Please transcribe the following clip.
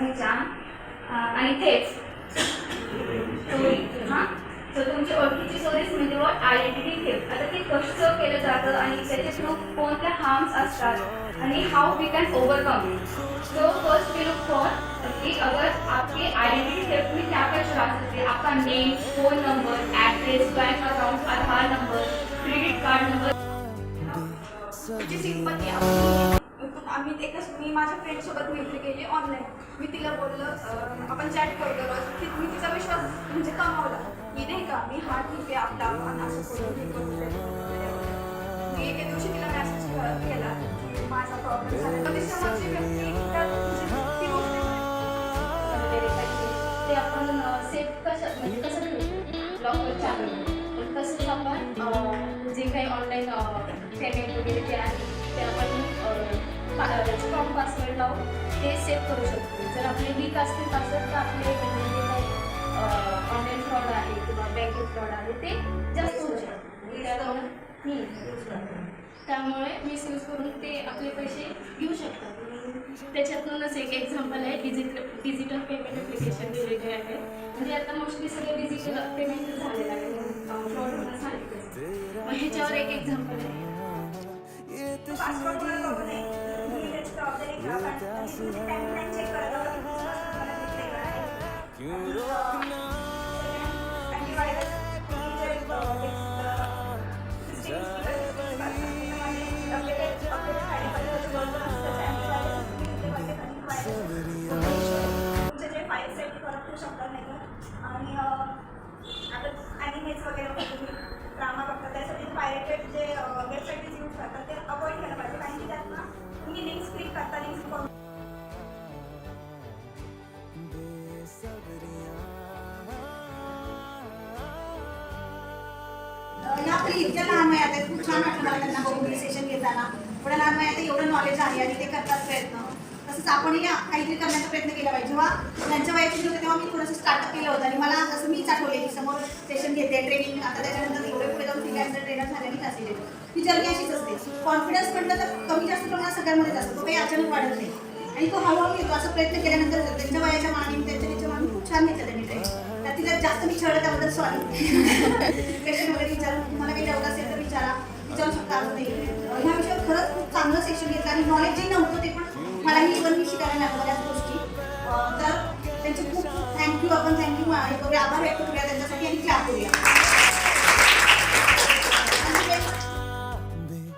फसवणीच्या आणि थेफ्ट चोरी तर तुमची ओळखीची चोरीच म्हणजे आयडेंटिटी थेफ्ट. आता ते कसं केलं जातं आणि त्याचे थ्रू कोणत्या हार्म्स असतात आणि how we can overcome. So first we look for कि अगर आपकी आइडेंटिटी थेफ्ट में क्या क्या चुरा सकते हैं, आपका name, phone number, address, bank account, Aadhaar number, credit card number. जी सिंपल आम्ही एकच मी माझ्या फ्रेंडसोबत मैत्री केली ऑनलाईन. मी तिला बोललं आपण चॅट करतो रोज की मी तिचा विश्वास म्हणजे कमावला की नाही का मी हा ठीक आहे आपला आपण असं करून मी एके दिवशी तिला मेसेज केला की माझा प्रॉब्लेम झाला तर ती समोरची व्यक्ती ती गोष्ट ते आपण सेफ कसं ठेवतो लॉकर चालू पण तसंच आपण जे काही ऑनलाईन पेमेंट वगैरे जे आहे ते आपण स्ट्रॉंग पासवर्ड लावून ते सेव्ह करू शकतो. जर आपले वीक असतील पासवर्ड तर आपले म्हणजे जे काही ऑनलाईन फ्रॉड आहे किंवा बँकेत फ्रॉड आहे ते जास्त होऊ शकतो. त्यामुळे मिसयूज करून ते आपले पैसे घेऊ शकतात. त्याच्यातूनच एक एक्झाम्पल आहे डिजिटल पेमेंट ॲप्लिकेशन दिलेले आहे. म्हणजे आता मोस्टली सगळे डिजिटल पेमेंट झालेलं आहे फ्रॉड होणं सांगितलं. मग ह्याच्यावर एक एक्झाम्पल आहे. आणि हेच वगैरे ड्रामा बघतात त्यासाठी पायरेटेड जे वेबसाईट यूज करतात ते अवॉइड केलं पाहिजे. कारण की त्यात ना तुम्ही लिंक्स क्लिक करता लिंक्स आपली इतक्या लहान वयात आहेत. खूप छान वाटलं मला त्यांना बघून सेशन घेताना. थोड्या लहान वयात एवढं नॉलेज आहे आणि ते करतात प्रयत्न. तसंच आपणही काहीतरी करण्याचा प्रयत्न केला पाहिजे. जेव्हा त्यांच्या वयाची होते तेव्हा मी थोडंसं स्टार्टअप केलं होतं आणि मला जसं मीच आठवले की समोर सेशन घेते ट्रेनिंग आता त्याच्यानंतर एवढे पुढे जाऊन फ्रीलान्सर ट्रेनर झाल्याने असेल ती जर्नी अशीच असते. कॉन्फिडन्स म्हटलं तर कमी जास्त प्रमाणात सगळ्यांमध्येच असतो. तो काही अचानक वाढत नाही आणि तो हळूहळू येतो. असं प्रयत्न केल्यानंतर त्यांच्या वयाच्या मानाने त्यांच्या मानाने खूप छान घेतलं त्यांनी ट्रेनिंग. तर तिला जास्त मी छळलं त्याबद्दल सॉरी. क्वेश्चन वगैरे विचारून तुम्हाला काही डाऊट असेल तर विचारू शकता. असं नाही ह्या विषयावर खरंच खूप चांगलं सेक्शन घेतलं आणि नॉलेज जे नव्हतं ते पण मलाही इव्हन मी शिकायला लागलं बऱ्याच गोष्टी. तर त्यांचे खूप थँक्यू. आपण थँक्यू आभार व्यक्त करूया त्यांच्यासाठी आणि क्लॅप करूया.